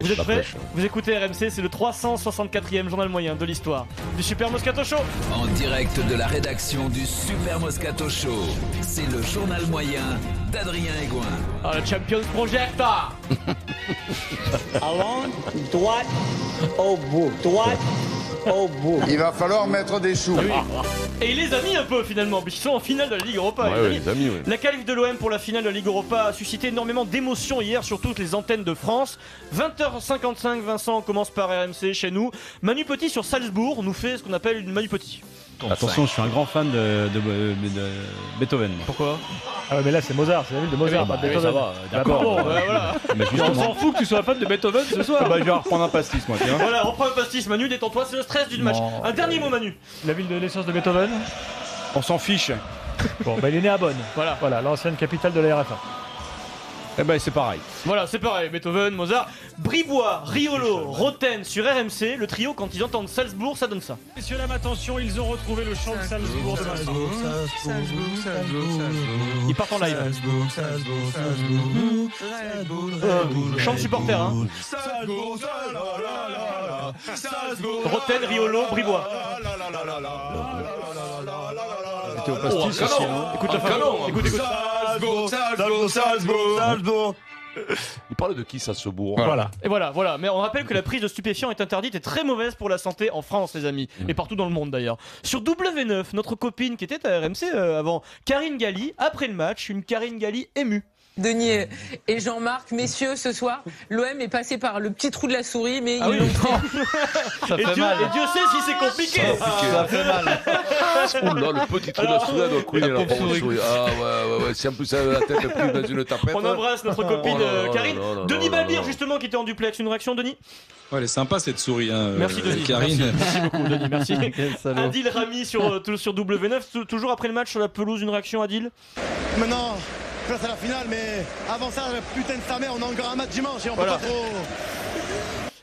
Vous êtes La prêts? pêche. Vous écoutez RMC, c'est le 364e journal moyen de l'histoire du Super Moscato Show. En direct de la rédaction du Super Moscato Show, c'est le journal moyen d'Adrien Egoin. Ah, le Champions Project. Allons, droite, au bout, droite, au bout. Il va falloir mettre des sous. Et il les a mis un peu finalement, puisqu'ils sont en finale de la Ligue Europa. Ouais, les amis, ouais. La qualif de l'OM pour la finale de la Ligue Europa a suscité énormément d'émotions hier sur toutes les antennes de France. 20h55, Vincent commence par RMC chez nous. Manu Petit sur Salzbourg nous fait ce qu'on appelle une Manu Petit. Attention, je suis un grand fan de Beethoven. Pourquoi? Ah ouais, mais là c'est Mozart, c'est la ville de Mozart, pas de Beethoven. Ça va, Ah, d'accord. bon, Voilà. Mais on justement. s'en fout que tu sois fan de Beethoven ce soir. Je vais reprendre un pastis, moi, tiens. Voilà, reprends le pastis Manu, détends-toi, c'est le stress du match. Non. Un dernier mot Manu. La ville de naissance de Beethoven. On s'en fiche. Bon, bah il est né à Bonn. Voilà. Voilà, l'ancienne capitale de la RFA. Eh ben, c'est pareil. Voilà, c'est pareil, Beethoven, Mozart. Bribois, Riolo, Roten sur RMC, le trio quand ils entendent Salzbourg, ça donne ça. Messieurs, dames, attention, ils ont retrouvé le chant de Salzbourg de Salzbourg. Ils partent en live. Chant de supporter, hein. Roten, Riolo, Bribois. C'était au pastis aussi, non? Écoute la fin. Écoute. Salzbourg. Il parle de qui, Salzbourg? Voilà. Et voilà. Mais on rappelle que la prise de stupéfiants est interdite et très mauvaise pour la santé en France, les amis. Et partout dans le monde d'ailleurs. Sur W9, notre copine qui était à RMC avant, Karine Galli, après le match, une Karine Galli émue. Denis et Jean-Marc, messieurs, ce soir, l'OM est passé par le petit trou de la souris, mais Ah ils oui. l'ont pris. Ça Et fait Dieu, mal. et Dieu sait si c'est compliqué. Ça fait mal. Oh là, le petit trou de la souris doit couler la pauvre souris. Ah ouais. Si en plus elle a la tête prise dans une tapette. On embrasse notre copine Oh là là Karine. là là Denis là Balbir, là. justement, qui était en duplex. Une réaction, Denis? Ouais, elle est sympa cette souris, hein, Merci, Denis. Karine. Merci beaucoup, Denis. Merci. Quel salaud. Adil Rami sur W9. Toujours après le match sur la pelouse, une réaction, Adil? Maintenant, place à la finale, mais avant ça, putain de sa mère, on a encore un match dimanche et on Voilà. peut pas trop.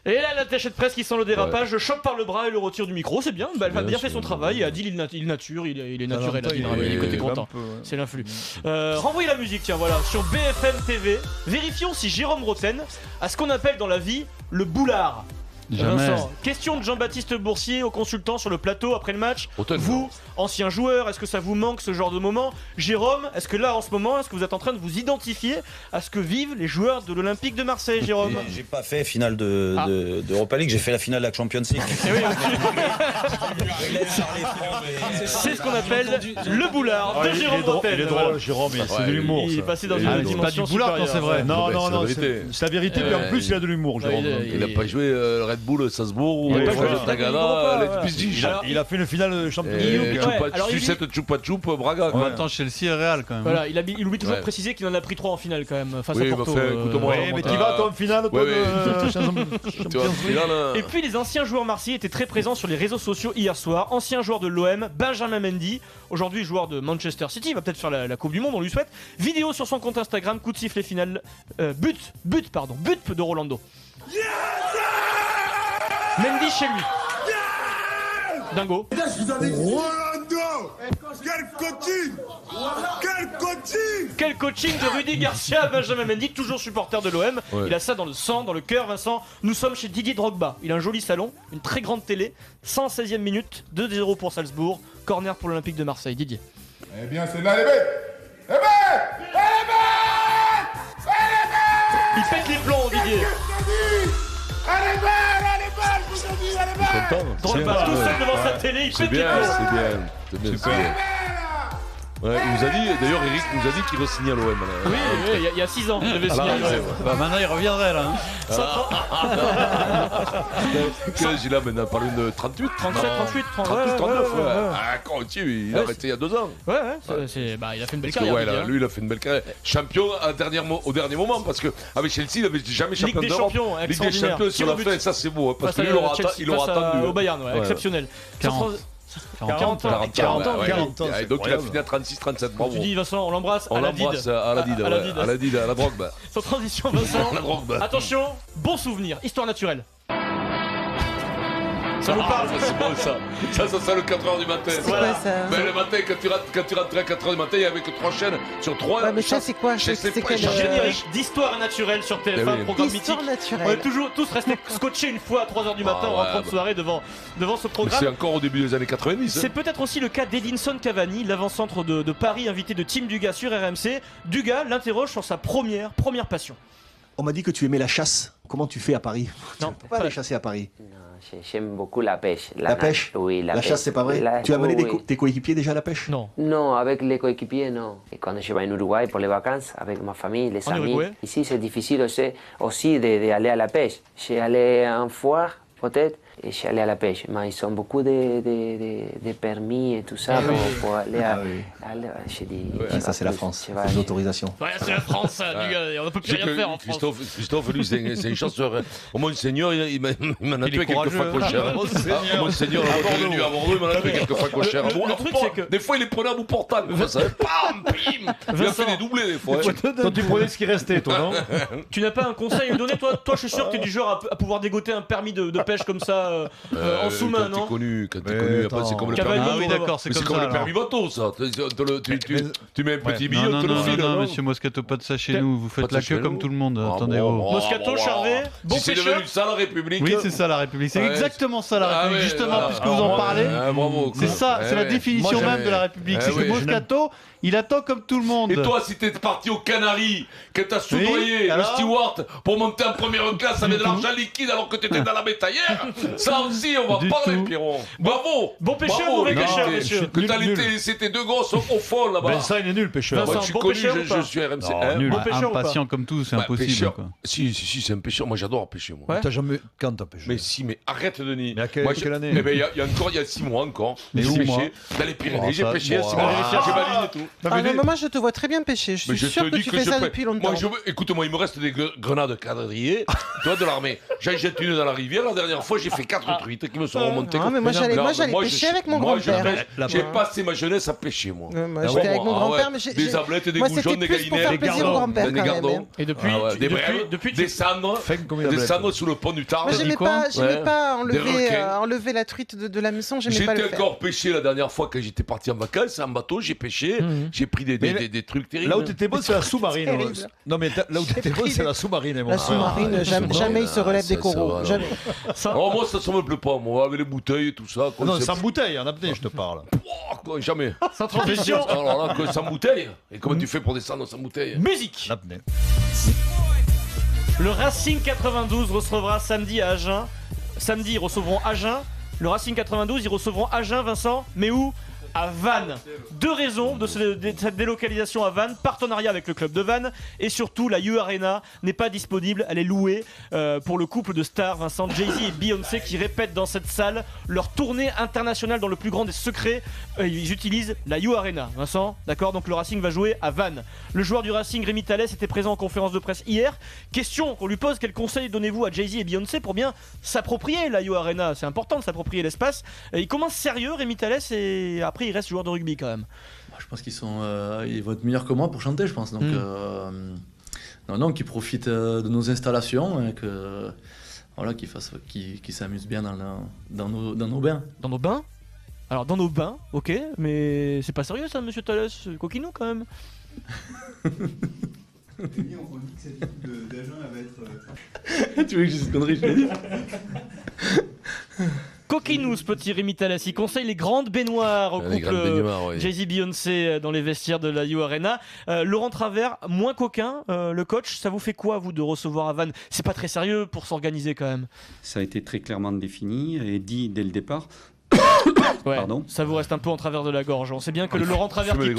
Et là, l'attaché de presse qui sent le dérapage, le chope par le bras et le retire du micro, c'est bien. Bah, elle a bien fait son travail. Et Adil, il nature, il est naturel. Adil Rami, il est côté content. C'est l'influx. Renvoyez la musique, tiens, voilà, sur BFM TV. Vérifions si Jérôme Roten a ce qu'on appelle dans la vie le boulard. Jamais. Vincent, question de Jean-Baptiste Boursier au consultant sur le plateau après le match. Roten, Vous, ancien joueur, est-ce que ça vous manque ce genre de moment? Jérôme, est-ce que là en ce moment, est-ce que vous êtes en train de vous identifier à ce que vivent les joueurs de l'Olympique de Marseille, Jérôme? J'ai pas fait finale d'Europa League, j'ai fait la finale de la Champions League. Eh oui, c'est ce qu'on appelle le boulard de Jérôme Roten. Il est drôle, Jérôme, c'est de l'humour. Il est ça. passé dans Et une il est dimension pas du boulard quand c'est vrai. supérieure. Non, Ouais, non, c'est la non, vérité. c'est la vérité, mais en plus il a de l'humour, Jérôme. Il a pas joué Red Bull Salzbourg ou Il a pas le joué de la Tagada, Ligue Leipzig. Il a fait une finale de Champions Et League. Sucette Choupa Choup, Braga. quoi. Attends, Chelsea et Real quand même. Voilà, il oublie toujours de Ouais. préciser qu'il en a pris 3 en finale quand même face Oui, à Porto. bah, écoute-moi, Ouais, mais tu vas toi en finale, toi Ouais, de Tu vois, Champions League. là, Et puis les anciens joueurs marseillais étaient très présents sur les réseaux sociaux hier soir. Ancien joueur de l'OM, Benjamin Mendy, aujourd'hui joueur de Manchester City, il va peut-être faire la Coupe du Monde, on lui souhaite. Vidéo sur son compte Instagram, coup de sifflet final, but de Rolando. Mendy chez lui. Dingo. Quel coaching de Rudy Garcia, Benjamin Mendy, toujours supporter de l'OM. Ouais. Il a ça dans le sang, dans le cœur, Vincent. Nous sommes chez Didier Drogba. Il a un joli salon, une très grande télé. 116e minute, 2-0 pour Salzbourg. Corner pour l'Olympique de Marseille. Didier. Eh bien, c'est là les bêtes. Les bêtes. Il pète les plombs, Didier. Elle est belle, je vous ai dit, elle est belle. content. Drogba, tout seul devant sa télé, il C'est pète les bien, plombs. c'est bien. C'est bien, c'est bien. Ouais, il nous a dit, d'ailleurs, Eric nous a dit qu'il re-signait à l'OM. Oui, il y a 6 ans, il devait signer. Bah maintenant il reviendrait là. Quel âge il a maintenant? Par une 38, 37, 38, 39, ouais. ouais. Ah, continue, il a arrêté il y a 2 ans. Ouais, bah, il a fait une belle Parce que, carrière. ouais, Didier, là, hein. lui, il a fait une belle carrière. Champion au dernier moment, parce qu'avec Chelsea, il n'avait jamais Ligue champion des d'Europe. champions, Ligue des extraordinaire. champions sur Tir au la but. fin, ça c'est beau, hein, parce Face que à lui, il aura Chelsea, face attendu. au Bayern, ouais, exceptionnel. 40. 40 ans. 40 ans, ouais. 40 ans, Et c'est donc il a incroyable. fini à 36-37, bravo. Tu dis Vincent, on l'embrasse On à la Did. l'embrasse à la Did, À la Did. à la Did, à la Drogba. Sans transition, Vincent. La Drogba. Attention, bon souvenir, histoire naturelle. Ça vous parle? C'est bon ça. Ça sent le 4h du matin. C'est quoi ça? Ben, le matin, quand tu rentres à 4h du matin, il y avait que 3 chaînes sur 3. Ouais, mais ça, c'est quoi? C'est quel générique d'histoire naturelle sur TF1, programme mythique. Histoire naturelle. On est toujours tous restés scotchés une fois à 3h du matin en rentrant de soirée devant ce programme. C'est encore au début des années 90. C'est peut-être aussi le cas d'Edinson Cavani, l'avant-centre de Paris, invité de Tim Dugas sur RMC. Dugas l'interroge sur sa première passion. On m'a dit que tu aimais la chasse. Comment tu fais à Paris? Non, tu peux pas aller chasser à Paris. J'aime beaucoup la pêche. La pêche? Oui, la pêche. Chasse, c'est pas vrai? Tu as amené tes coéquipiers déjà à la pêche? Non. Non, avec les coéquipiers, non. Et quand je vais en Uruguay pour les vacances, avec ma famille, les amis, ici c'est difficile aussi d'aller à la pêche. J'ai allé une fois, peut-être, et j'ai allé à la pêche. Mais ils ont beaucoup de permis et tout ça pour aller à... J'ai dit... Ça, c'est la France. Il faut une autorisation. Ouais, c'est la France. On ne peut plus rien faire en France. Christophe, lui, c'est un chasseur. Au Monseigneur, il m'en a tué quelques fois cochère. Monseigneur, il est venu à Bordeaux, il m'en a tué quelques fois cochère. Le truc, c'est que... Des fois, il les prenait à bout portant. Bam, bim. Il a fait des doublés, des fois. Toi, tu prenais ce qui restait, toi, non? Tu n'as pas un conseil à lui donner? Toi, je suis sûr que tu es du genre à pouvoir dégoter un permis de pêche comme ça en sous-main, non? Quand t'es connu, après, c'est comme le permis. Ah oui, d'accord, c'est comme le permis bateau, ça. Tu mets un petit billet, on te le file. Non, monsieur Moscato, pas de ça chez nous. Vous faites la queue comme tout le monde. Attendez. Moscato, Charvet, bon pêcheur. C'est devenu ça, la République. Oui, c'est ça, la République. C'est exactement ça, la République. Justement, puisque vous en parlez. C'est ça, c'est la définition même de la République. C'est que Moscato, il attend comme tout le monde. Et toi, si t'es parti aux Canaries, que t'as soudoyé le steward pour monter en première classe avec de l'argent liquide alors que t'étais dans la bétaillère, ça aussi, on va parler, Pierron. Bravo. Bon pêcheur ou mauvais pêcheur, monsieur? Que t'as laissé tes deux gosses au fond là-bas. Ben ça, il est nul, pêcheur. Vincent, je suis bon connu, pêcheur ou pas? je suis RMC. Nul, bon pêcheur ou pas? impatient comme tout, c'est impossible. Si, c'est un pêcheur. Moi, j'adore pêcher, moi. T'as jamais... Quand t'as pêché? Mais si, mais arrête, Denis. Mais à quelle année? Eh ben, il y a 6 mois encore. Mais où, moi? Dans les Pyrénées, j'ai pêché à 6 mois. J'ai validé et tout. Ah non, mais moi, je te vois très bien pêcher. Je suis sûr que tu fais ça depuis longtemps. Écoute-moi, il me reste des grenades quadrillées, toi, de l'armée. J'en jette une dans la rivière. La dernière fois, j'ai fait 4 truites qui me sont remontées. Ah, mais moi, j'allais pêcher avec mon grand-père. J'ai passé ma jeunesse à pêcher, moi. Moi, j'étais avec mon grand-père, mais des ablettes, des goujons, des galinets, des gardons. Et depuis, des cendres sous le pont du Tarn. Moi, j'aimais pas enlever la truite de la maison, j'aimais pas le faire. J'étais encore pêché la dernière fois quand j'étais parti en vacances, en bateau, j'ai pêché, j'ai pris des trucs terribles. Là où t'étais bon, c'est la sous-marine. Non, mais là où t'étais bon, c'est la sous-marine. La sous-marine, jamais il se relève des coraux. Jamais. Moi, ça me plaît pas, moi, avec les bouteilles et tout ça. Non, sans bouteille, en apnée, je te parle. Jamais. Sans transition. Alors là, sans bouteille. Et comment tu fais pour descendre sans bouteille? Musique. L'apnée. Le Racing 92 recevra samedi à Agen. Samedi, ils recevront Agen. Le Racing 92, ils recevront Agen, Vincent. Mais où? À Vannes. 2 raisons de cette délocalisation à Vannes: partenariat avec le club de Vannes, et surtout la U Arena n'est pas disponible, elle est louée pour le couple de stars, Vincent, Jay-Z et Beyoncé, qui répètent dans cette salle leur tournée internationale dans le plus grand des secrets. Ils utilisent la U Arena, Vincent, d'accord? Donc le Racing va jouer à Vannes. Le joueur du Racing, Rémi Thalès, était présent en conférence de presse hier. Question qu'on lui pose: quel conseil donnez-vous à Jay-Z et Beyoncé pour bien s'approprier la U Arena? C'est important de s'approprier l'espace. Il commence sérieux, Rémi Thalès, et après il reste joueur de rugby quand même. Je pense qu'ils vont être meilleurs que moi pour chanter, je pense. Donc, qu'ils profitent de nos installations et qu'ils s'amusent bien dans nos bains. Dans nos bains? Alors dans nos bains, ok, mais c'est pas sérieux ça, monsieur Thalès, coquinou quand même. On dit que cette équipe d'Agen va être. Tu veux que je dise une connerie, je l'ai dit. Coquinou, ce petit Rémi Thalès, il conseille les grandes baignoires au couple Jay-Z Beyoncé dans les vestiaires de la U Arena. Laurent Travers, moins coquin, le coach, ça vous fait quoi, vous, de recevoir à Vannes? C'est pas très sérieux pour s'organiser quand même. Ça a été très clairement défini et dit dès le départ. Ouais, ça vous reste un peu en travers de la gorge. On sait bien que le Laurent Travers qui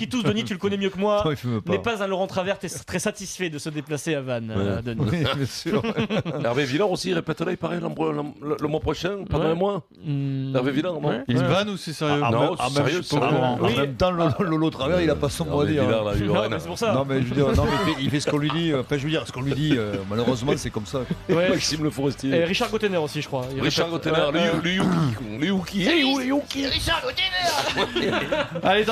tousse, Denis, tu le connais mieux que moi, n'est pas un Laurent Travers très satisfait de se déplacer à Vannes, Denis. Oui, bien sûr. Hervé Villard aussi, il répète là, il paraît, le mois prochain, pendant un mois. Hervé Villard, non? Il Vannes ou c'est sérieux? Non, c'est sérieux. En même temps, Lolo Travers, il a pas son mot à dire. C'est pour ça. Non, mais je veux dire, il fait ce qu'on lui dit. Enfin, je veux dire, ce qu'on lui dit, malheureusement, c'est comme ça. Maxime Le Forestier. Et Richard Gottener aussi, je crois. Richard Gottener, le Yuki. Richard Gottener. Allez,